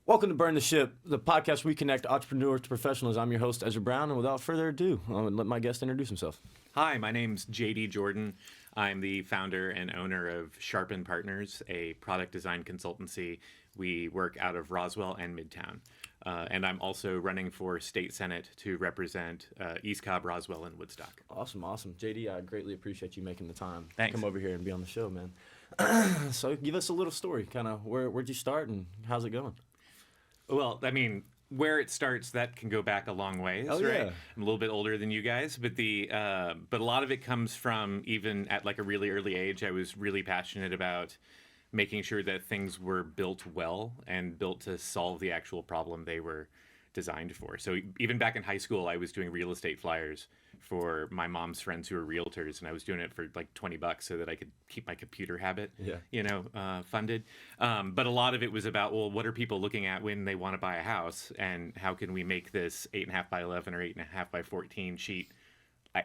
Welcome to Burn the Ship, the podcast where we connect entrepreneurs to professionals. I'm your host, Ezra Brown, and without further ado, I'll let my guest introduce himself. Hi, my name's JD Jordan. I'm the founder and owner of Sharpen Partners, a product design consultancy. We work out of Roswell and Midtown. And I'm also running for state senate to represent East Cobb, Roswell, and Woodstock. Awesome. JD, I greatly appreciate you making the time Thanks. to come over here and be on the show, man. So give us a little story, kind of where'd you start and how's it going? Well, I mean, where it starts, that can go back a long ways, oh, right? Yeah. I'm a little bit older than you guys, but but a lot of it comes from even at like a really early age. I was really passionate about making sure that things were built well and built to solve the actual problem they were designed for. So even back in high school, I was doing real estate flyers for my mom's friends who were realtors, and I was doing it for like $20 so that I could keep my computer habit, funded. But a lot of it was about, well, what are people looking at when they want to buy a house, and how can we make this 8.5 by 11 or 8.5 by 14 sheet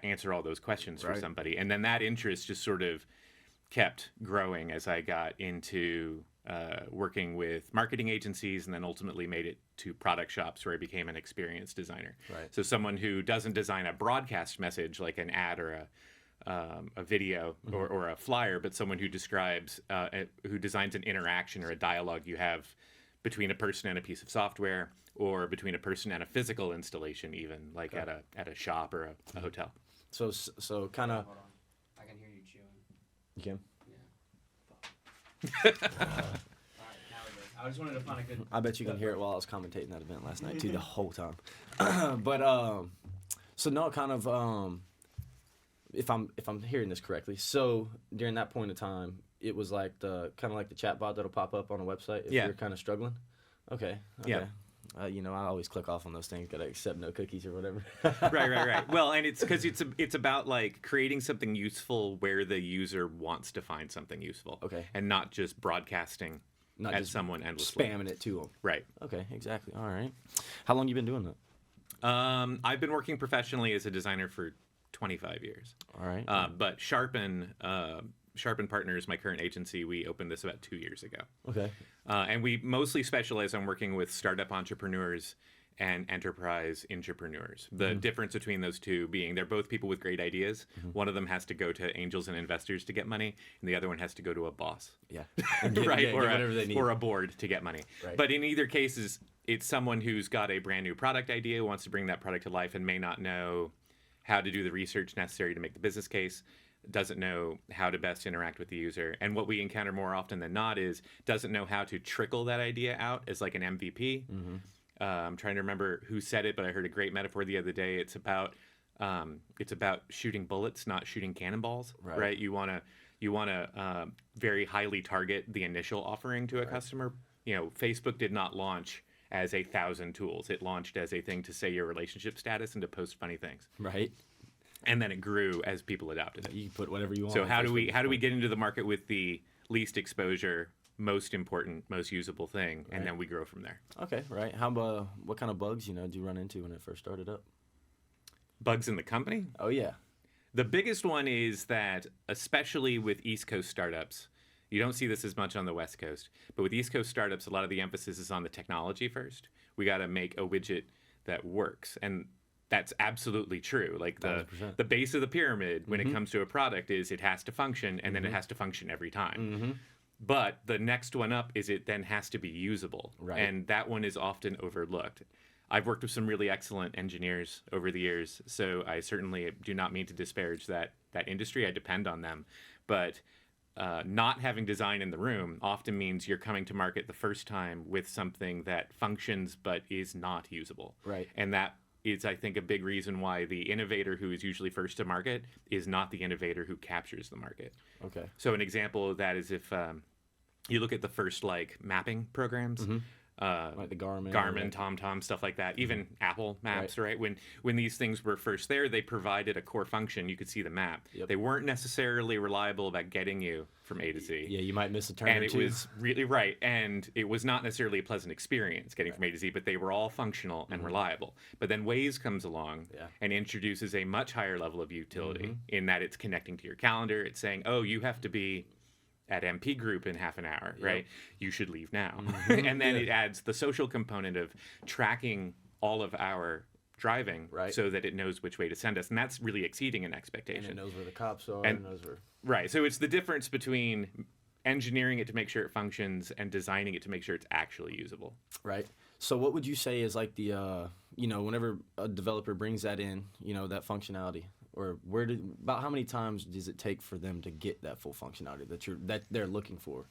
answer all those questions for somebody? And then that interest just sort of kept growing as I got into working with marketing agencies, and then ultimately made it to product shops where I became an experienced designer. Right. So someone who doesn't design a broadcast message like an ad or a video or a flyer, but someone who who designs an interaction or a dialogue you have between a person and a piece of software, or between a person and a physical installation, even like at a shop or a hotel. So kind of. Hold on. I can hear you chewing. You can? Yeah. All right, now it is. I just wanted to find a good. I bet you can hear it while I was commentating that event last night too, the whole time. But so no, kind of if I'm hearing this correctly, so during that point in time, it was like the chat bot that'll pop up on a website if you're kind of struggling. Okay. Yeah. I always click off on those things. Gotta accept no cookies or whatever. Right. Well, and it's because it's about like creating something useful where the user wants to find something useful. Okay. And not just broadcasting Not at just someone endlessly. spamming it to them. Right. Okay, exactly. All right. How long you been doing that? I've been working professionally as a designer for 25 years. All right. But Sharpen Partners, my current agency, we opened this about 2 years ago. Okay. And we mostly specialize on working with startup entrepreneurs and enterprise entrepreneurs. The difference between those two being they're both people with great ideas. One of them has to go to angels and investors to get money, and the other one has to go to a boss. Yeah. Right? Whatever they need. Or a board to get money. Right. But in either cases, it's someone who's got a brand new product idea, wants to bring that product to life, and may not know how to do the research necessary to make the business case, doesn't know how to best interact with the user. And what we encounter more often than not is doesn't know how to trickle that idea out as like an MVP. I'm trying to remember who said it, but I heard a great metaphor the other day. It's about shooting bullets, not shooting cannonballs. Right? You want to very highly target the initial offering to a customer. Facebook did not launch as 1,000 tools. It launched as a thing to say your relationship status and to post funny things. Right. And then it grew as people adopted it. You can put whatever you want. So how do we get into the market with the least exposure, most important, most usable thing, and then we grow from there. Okay, right. What kind of bugs did you run into when it first started up? Bugs in the company? Oh yeah. The biggest one is that, especially with East Coast startups, you don't see this as much on the West Coast, but with East Coast startups, a lot of the emphasis is on the technology first. We got to make a widget that works, and that's absolutely true. Like the base of the pyramid when it comes to a product is it has to function, and then it has to function every time. But the next one up is it then has to be usable. Right. And that one is often overlooked. I've worked with some really excellent engineers over the years, so I certainly do not mean to disparage that industry. I depend on them. But not having design in the room often means you're coming to market the first time with something that functions but is not usable. Right. And that is, I think, a big reason why the innovator who is usually first to market is not the innovator who captures the market. Okay. So an example of that is if you look at the first mapping programs, like the Garmin, TomTom, stuff like that. Even Apple Maps, right? When these things were first there, they provided a core function. You could see the map. Yep. They weren't necessarily reliable about getting you from A to Z. Yeah, you might miss a turn and or it two. was really right, and it was not necessarily a pleasant experience getting from A to Z, but they were all functional and reliable. But then Waze comes along and introduces a much higher level of utility in that it's connecting to your calendar. It's saying, oh, you have to be at MP Group in half an hour, Yep. right? You should leave now. And then it adds the social component of tracking all of our driving Right. so that it knows which way to send us. And that's really exceeding an And expectation. it knows where the cops are. And- And knows where. Right. So it's the difference between engineering it to make sure it functions and designing it to make sure it's actually usable. Right. So what would you say is like the whenever a developer brings that in, that functionality, or about how many times does it take for them to get that full functionality that they're looking for?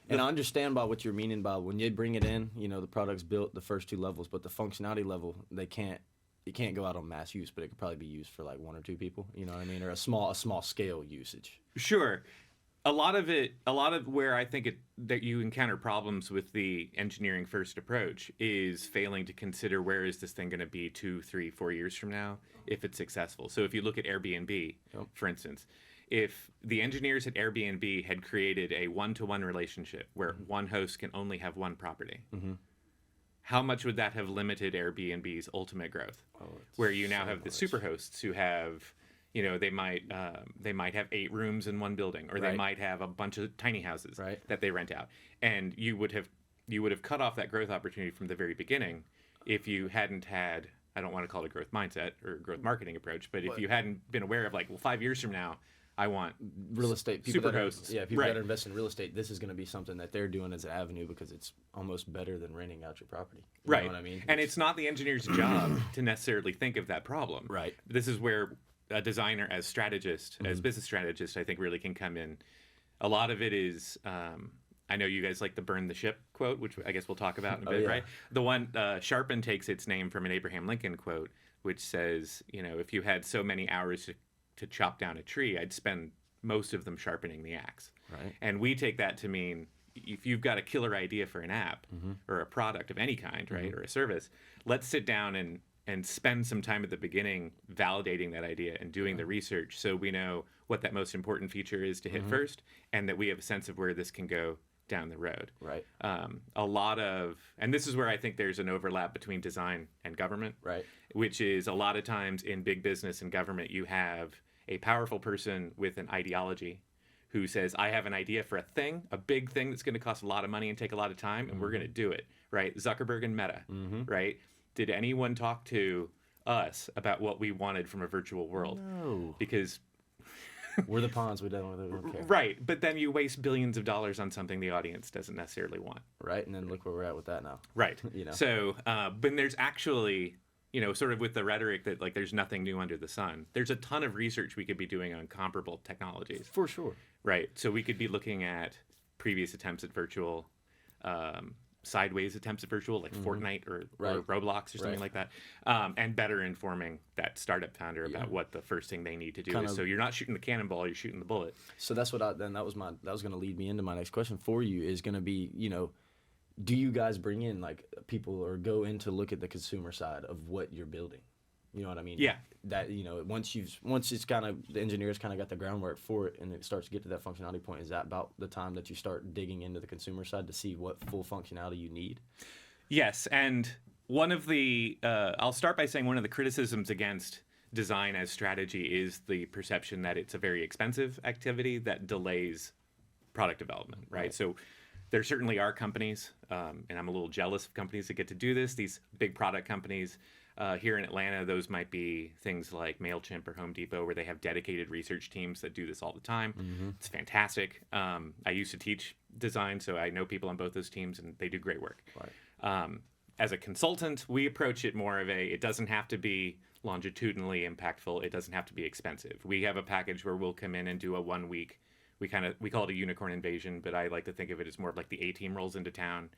And I understand by what you're meaning by when you bring it in, the product's built the first 2 levels, but the functionality level it can't go out on mass use, but it could probably be used for like 1 or 2 people, you know what I mean, or a small scale usage. Sure. A lot of where I think that you encounter problems with the engineering first approach is failing to consider where is this thing going to be 2, 3, 4 years from now if it's successful. So if you look at Airbnb, for instance, if the engineers at Airbnb had created a one-to-one relationship where one host can only have one property, how much would that have limited Airbnb's ultimate growth? Where you now have the superhosts who have, they might have 8 rooms in one building, or they Right. might have a bunch of tiny houses Right. that they rent out, and you would have cut off that growth opportunity from the very beginning if you hadn't had, I don't want to call it a growth mindset or growth marketing approach, but if you hadn't been aware of 5 years from now, I want Real estate super that are- hosts. Yeah, people Right. that are investing in real estate, this is going to be something that they're doing as an avenue because it's almost better than renting out your property. You Right. know what I mean? And it's not the engineer's job to necessarily think of that problem. Right. This is where a designer as strategist, as business strategist, I think really can come in. A lot of it is, I know you guys like the burn the ship quote, which I guess we'll talk about in a bit, yeah. right? The one, Sharpen takes its name from an Abraham Lincoln quote, which says, if you had so many hours to chop down a tree, I'd spend most of them sharpening the axe. Right. And we take that to mean if you've got a killer idea for an app or a product of any kind, right, or a service, let's sit down and spend some time at the beginning validating that idea and doing the research so we know what that most important feature is to hit first, and that we have a sense of where this can go down the road. Right. And this is where I think there's an overlap between design and government, Right. which is a lot of times in big business and government, you have a powerful person with an ideology who says, I have an idea for a big thing that's going to cost a lot of money and take a lot of time, and we're going to do it, right? Zuckerberg and Meta, right? Did anyone talk to us about what we wanted from a virtual world? No. Because, We're the pawns. We don't care. right, but then you waste billions of dollars on something the audience doesn't necessarily want. Right. And then look where we're at with that now. Right. You know. So, but there's actually, sort of with the rhetoric that there's nothing new under the sun. There's a ton of research we could be doing on comparable technologies. For sure. Right. So we could be looking at previous attempts at virtual, sideways attempts at virtual, like Fortnite or Right. Roblox or something Right. like that, and better informing that startup founder about what the first thing they need to do Kind is. of- So you're not shooting the cannonball, you're shooting the bullet. So that's what that was going to lead me into my next question for you is going to be, do you guys bring in like people or go in to look at the consumer side of what you're building? You know what I mean? Yeah. That, once it's kind of, the engineers kind of got the groundwork for it and it starts to get to that functionality point, is that about the time that you start digging into the consumer side to see what full functionality you need? Yes, and one of the I'll start by saying one of the criticisms against design as strategy is the perception that it's a very expensive activity that delays product development, right? So there certainly are companies, and I'm a little jealous of companies that get to do this, these big product companies. Here in Atlanta, those might be things like MailChimp or Home Depot, where they have dedicated research teams that do this all the time. It's fantastic. I used to teach design, so I know people on both those teams, and they do great work. Right. As a consultant, we approach it more of it doesn't have to be longitudinally impactful. It doesn't have to be expensive. We have a package where we'll come in and do a 1 week. We call it a unicorn invasion, but I like to think of it as more of like the A-team rolls into town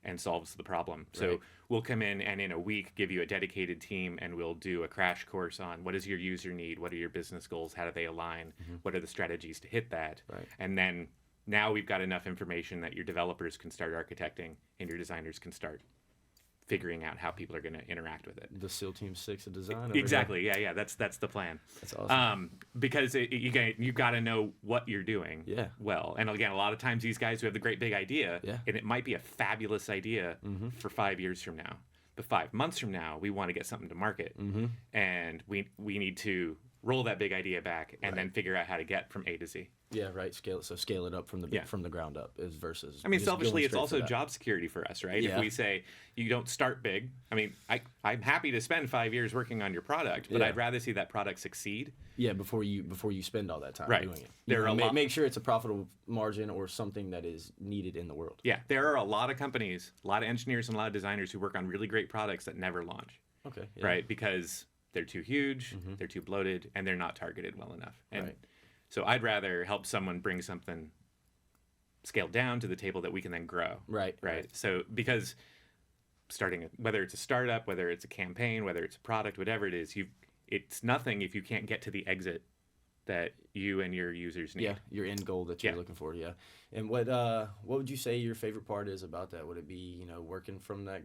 and solves the problem. So Right. we'll come in and in a week give you a dedicated team, and we'll do a crash course on what does your user need, what are your business goals, how do they align, what are the strategies to hit that, Right. and then now we've got enough information that your developers can start architecting and your designers can start figuring out how people are going to interact with it. The SEAL Team 6 of design. over here. Exactly. Yeah. That's the plan. That's awesome. Because you got to know what you're doing. Yeah. Well, and again, a lot of times these guys who have the great big idea, Yeah. and it might be a fabulous idea for 5 years from now, but 5 months from now, we want to get something to market, and we need to roll that big idea back, and Right. then figure out how to get from A to Z. Yeah, right. Scale it up from the ground up is versus. I mean, just selfishly, going it's straight for also that. job security for us, right? Yeah. If we say you don't start big, I mean, I'm happy to spend 5 years working on your product, but Yeah. I'd rather see that product succeed. Yeah, before you spend all that time Right. doing it. There are a lot- Make sure it's a profitable margin or something that is needed in the world. Yeah, there are a lot of companies, a lot of engineers and a lot of designers who work on really great products that never launch, Okay. Yeah. right? Because they're too huge, they're too bloated, and they're not targeted well enough. And Right. so I'd rather help someone bring something scaled down to the table that we can then grow. Right. Right. So because whether it's a startup, whether it's a campaign, whether it's a product, whatever it is, it's nothing if you can't get to the exit that you and your users need. Yeah, your end goal that you're Yeah. looking for. Yeah. And what would you say your favorite part is about that? Would it be working from that?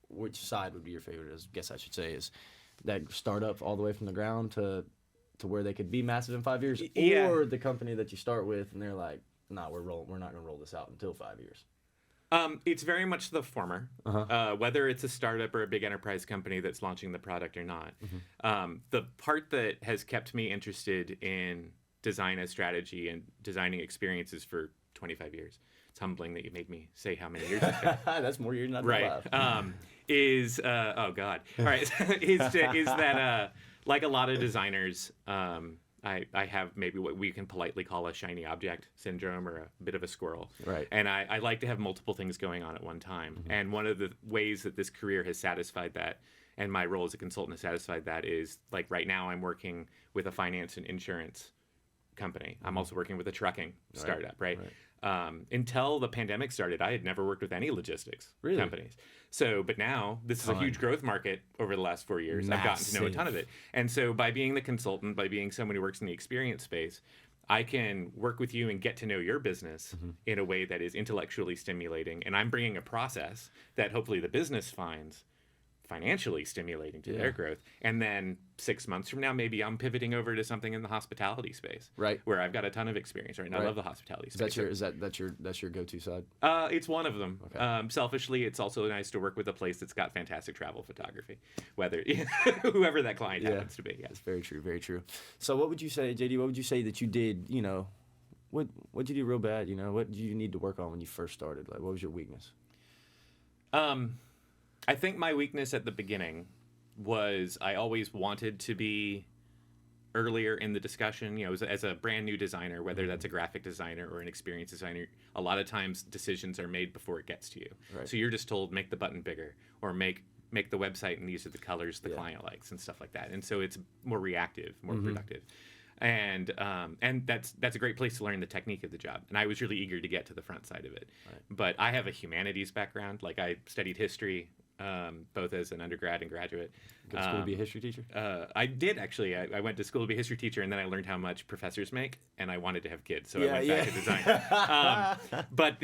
Which side would be your favorite? I guess I should say is that startup all the way from the ground to where they could be massive in 5 years, Yeah. or the company that you start with and they're like, nah, we're not gonna roll this out until 5 years. It's very much the former. Whether it's a startup or a big enterprise company that's launching the product or not. The part that has kept me interested in design as strategy and designing experiences for 25 years. It's humbling that you made me say how many years it's been. That's more years than I've Right. Oh God. All right. is that like a lot of designers, I have maybe what we can politely call a shiny object syndrome or a bit of a squirrel. Right. And I like to have multiple things going on at one time. And one of the ways that this career has satisfied that, and my role as a consultant has satisfied that, is like right now I'm working with a finance and insurance company. I'm also working with a trucking startup, right? Until the pandemic started, I had never worked with any logistics Really? companies. So, but now this is a huge growth market over the last 4 years. I've gotten to know a ton of it. And so by being the consultant, by being someone who works in the experience space, I can work with you and get to know your business in a way that is intellectually stimulating. And I'm bringing a process that hopefully the business finds financially stimulating to their growth. And then 6 months from now, maybe I'm pivoting over to something in the hospitality space, Right. where I've got a ton of experience, right? And I Right. love the hospitality space. That's your go-to side? It's one of them. Okay. Selfishly, it's also nice to work with a place that's got fantastic travel photography, whether whoever that client happens to be. Yeah. That's very true, very true. So what would you say, JD, what would you say that you did, what did you do real bad, what did you need to work on when you first started? Like, what was your weakness? I think my weakness at the beginning was I always wanted to be earlier in the discussion. As a brand new designer, whether that's a graphic designer or an experience designer, a lot of times decisions are made before it gets to you. Right. So you're just told, make the button bigger, or make the website and these are the colors the client likes and stuff like that. And so it's more reactive, more productive. And that's a great place to learn the technique of the job. And I was really eager to get to the front side of it. Right. But I have a humanities background. Like, I studied history, both as an undergrad and graduate. Go to school to be a history teacher? I did, actually. I went to school to be a history teacher, and then I learned how much professors make, and I wanted to have kids, so I went back to design. But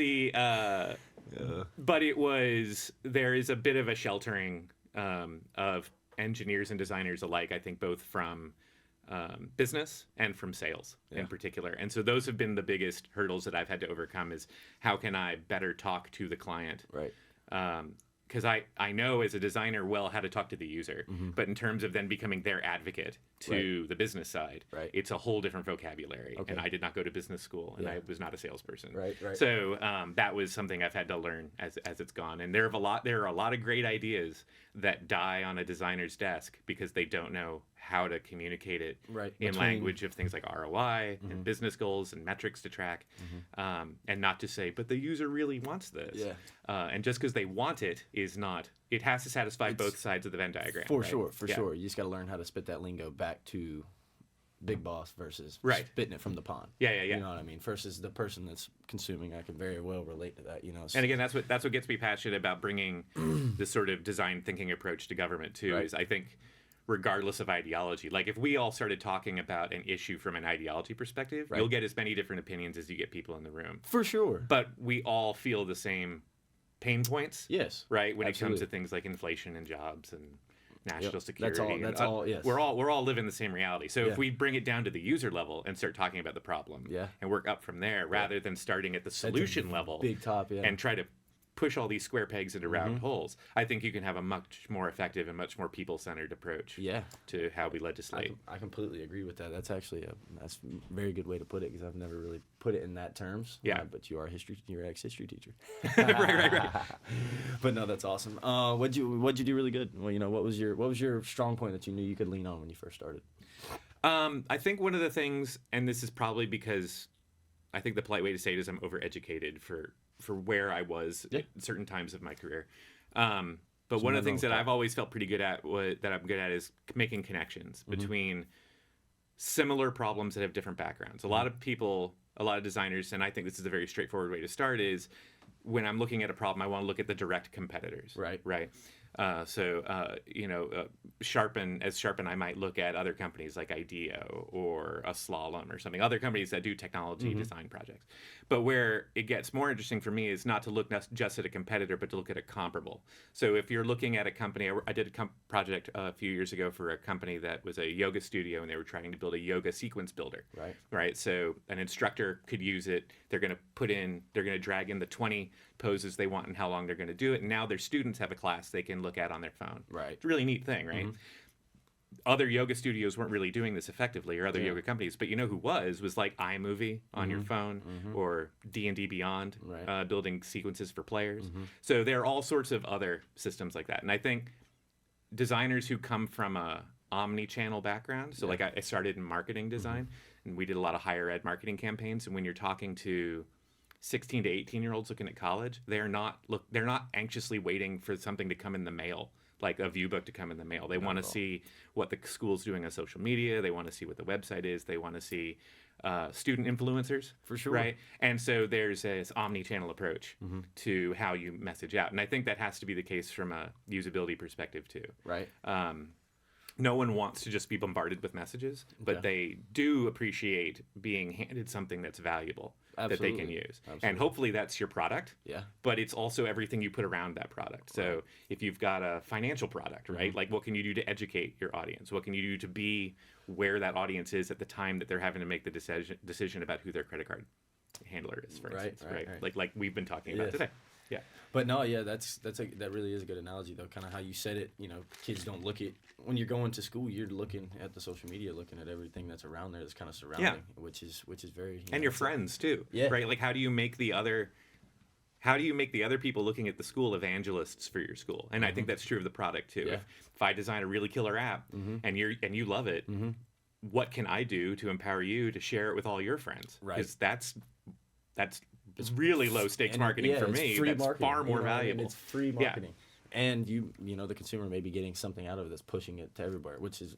there is a bit of a sheltering of engineers and designers alike, I think, both from business and from sales in particular. And so those have been the biggest hurdles that I've had to overcome, is how can I better talk to the client? Right. Because I know as a designer well how to talk to the user, but in terms of then becoming their advocate to the business side, it's a whole different vocabulary. Okay. And I did not go to business school, and I was not a salesperson. Right. So that was something I've had to learn as it's gone. And there are a lot of great ideas that die on a designer's desk because they don't know how to communicate it in language of things like ROI and business goals and metrics to track, and not to say, but the user really wants this. Yeah. And just because they want it is not, it has to satisfy both sides of the Venn diagram. For sure. You just got to learn how to spit that lingo back to big boss versus spitting it from the pond. Yeah. You know what I mean? Versus the person that's consuming. I can very well relate to that. And again, that's what gets me passionate about bringing this sort of design thinking approach to government too. Is I think, regardless of ideology, like if we all started talking about an issue from an ideology perspective, you'll get as many different opinions as you get people in the room. For sure. But we all feel the same pain points. Yes. Right. When Absolutely. it comes to things like inflation and jobs and national security. That's all. Yes. We're all living the same reality. So if we bring it down to the user level and start talking about the problem, and work up from there, rather than starting at the solution level, big top, and try to push all these square pegs into round holes. I think you can have a much more effective and much more people-centered approach Yeah. to how we legislate. I completely agree with that. That's actually that's a very good way to put it, because I've never really put it in that terms. Yeah. But you're ex-history teacher. Right. But no, that's awesome. What'd you do really good? Well, what was your strong point that you knew you could lean on when you first started? I think one of the things, and this is probably because I think the polite way to say it is I'm overeducated for where I was at certain times of my career. But one of the things that I've always felt pretty good at, is making connections between similar problems that have different backgrounds. A lot of people, a lot of designers, and I think this is a very straightforward way to start, is when I'm looking at a problem, I want to look at the direct competitors. Right. Sharpen, I might look at other companies like IDEO or a Slalom or something, other companies that do technology design projects. But where it gets more interesting for me is not to look just at a competitor, but to look at a comparable. So if you're looking at a company, I did a project a few years ago for a company that was a yoga studio, and they were trying to build a yoga sequence builder. Right. So an instructor could use it. They're going to drag in the 20 poses they want and how long they're going to do it. And now their students have a class they can look at on their phone. Right. It's a really neat thing, right? Other yoga studios weren't really doing this effectively, or other yoga companies, but who was like iMovie on your phone, or D&D Beyond, building sequences for players. So there are all sorts of other systems like that. And I think designers who come from a omni-channel background, so like I started in marketing design, and we did a lot of higher ed marketing campaigns, and when you're talking to 16 to 18-year-olds looking at college, they're not anxiously waiting for something to come in the mail, like a view book to come in the mail. They want to see what the school's doing on social media. They want to see what the website is. They want to see student influencers. For sure. Right? And so there's this omni-channel approach to how you message out. And I think that has to be the case from a usability perspective too. Right. No one wants to just be bombarded with messages, but they do appreciate being handed something that's valuable that they can use. And hopefully that's your product. Yeah. But it's also everything you put around that product. So if you've got a financial product, right? Like, what can you do to educate your audience? What can you do to be where that audience is at the time that they're having to make the decision about who their credit card handler is, for instance, right? Like we've been talking about today. Yeah. But no, yeah, that really is a good analogy though. Kind of how you said it. Kids don't look at, when you're going to school, you're looking at the social media, looking at everything that's around there, that's kind of surrounding, which is very. And your friends too. Yeah. Right. Like, how do you make the other people looking at the school evangelists for your school? And I think that's true of the product too. Yeah. If I design a really killer app and you love it, what can I do to empower you to share it with all your friends? Right. Because that's it's really low stakes marketing for me. That's marketing, far more valuable. It's free marketing. And the consumer may be getting something out of it that's pushing it to everywhere, which is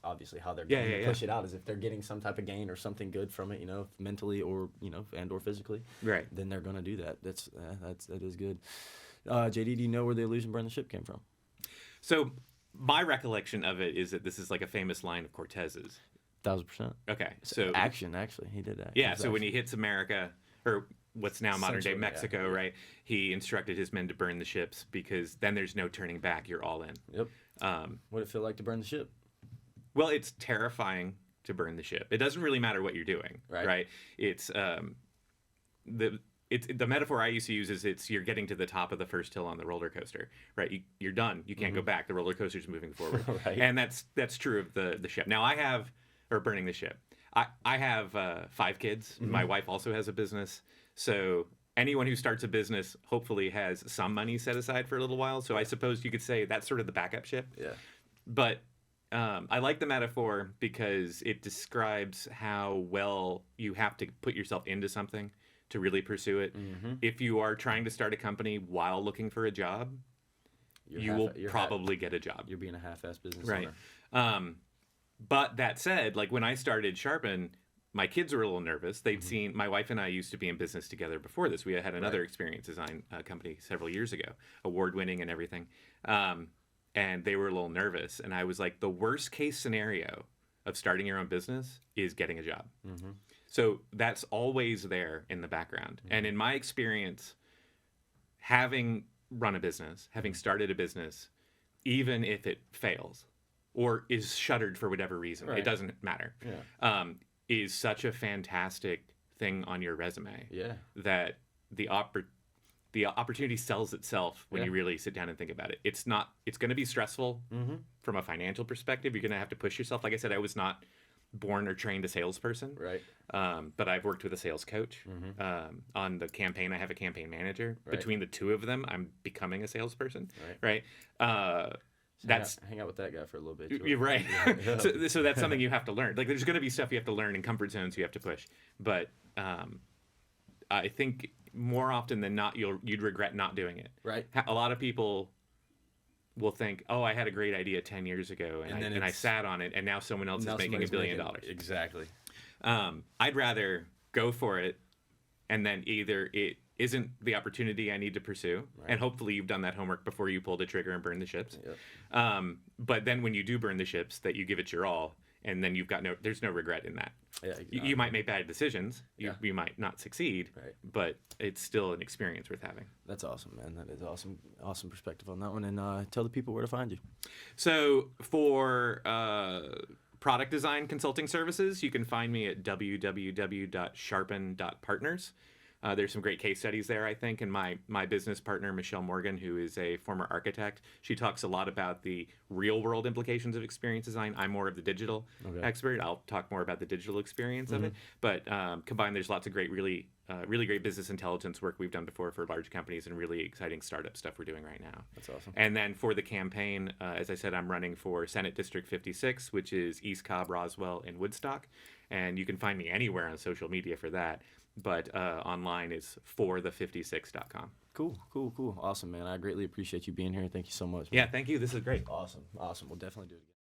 obviously how they're going to push it out, is if they're getting some type of gain or something good from it, mentally or and or physically. Right. Then they're going to do that. That is good. JD, do you know where the illusion burn the ship came from? So my recollection of it is that this is like a famous line of Cortez's. 1000%. Okay. So action, actually, he did that. Yeah. So when he hits America, or what's now modern day Mexico, right? He instructed his men to burn the ships, because then there's no turning back. You're all in. Yep. What did it feel like to burn the ship? Well, it's terrifying to burn the ship. It doesn't really matter what you're doing, right? It's the metaphor I used to use is you're getting to the top of the first hill on the roller coaster, right? You're done. You can't go back. The roller coaster's moving forward, and that's true of the ship. Now burning the ship. I have 5 kids. My wife also has a business. So anyone who starts a business hopefully has some money set aside for a little while. So I suppose you could say that's sort of the backup ship. Yeah. But I like the metaphor because it describes how well you have to put yourself into something to really pursue it. If you are trying to start a company while looking for a job, you will probably get a job. You're being a half-assed business owner. But that said, like when I started Sharpen, my kids were a little nervous. They'd seen, my wife and I used to be in business together before this. We had another experience design company several years ago, award-winning and everything. And they were a little nervous. And I was like, the worst case scenario of starting your own business is getting a job. So that's always there in the background. And in my experience, having run a business, having started a business, even if it fails or is shuttered for whatever reason, it doesn't matter, is such a fantastic thing on your resume that the opportunity sells itself when you really sit down and think about it. It's going to be stressful from a financial perspective. You're going to have to push yourself. Like I said, I was not born or trained a salesperson. Right. But I've worked with a sales coach. On the campaign, I have a campaign manager. Right. Between the two of them, I'm becoming a salesperson. Right. That's hang out with that guy for a little bit. You're right. Yeah. So that's something you have to learn. Like, there's going to be stuff you have to learn in comfort zones you have to push. But I think more often than not, you'd regret not doing it. Right. A lot of people will think, "Oh, I had a great idea 10 years ago, and I sat on it, and now someone else is making $1 billion." Exactly. I'd rather go for it, and then either it isn't the opportunity I need to pursue, and hopefully you've done that homework before you pull the trigger and burn the ships. Yep. But then when you do burn the ships, that you give it your all, and then there's no regret in that. Yeah, You might make bad decisions, you might not succeed, but it's still an experience worth having. That's awesome, man. That is awesome perspective on that one. And tell the people where to find you. So for product design consulting services, you can find me at www.sharpen.partners. There's some great case studies there, I think, and my business partner, Michelle Morgan, who is a former architect, she talks a lot about the real-world implications of experience design. I'm more of the digital expert. I'll talk more about the digital experience of it. But combined, there's lots of great, really great business intelligence work we've done before for large companies and really exciting startup stuff we're doing right now. That's awesome. And then for the campaign, as I said, I'm running for Senate District 56, which is East Cobb, Roswell, and Woodstock. And you can find me anywhere on social media for that. But online is forthe56.com. Cool. Awesome, man. I greatly appreciate you being here. Thank you so much, man. Yeah, thank you. This is great. Awesome. We'll definitely do it again.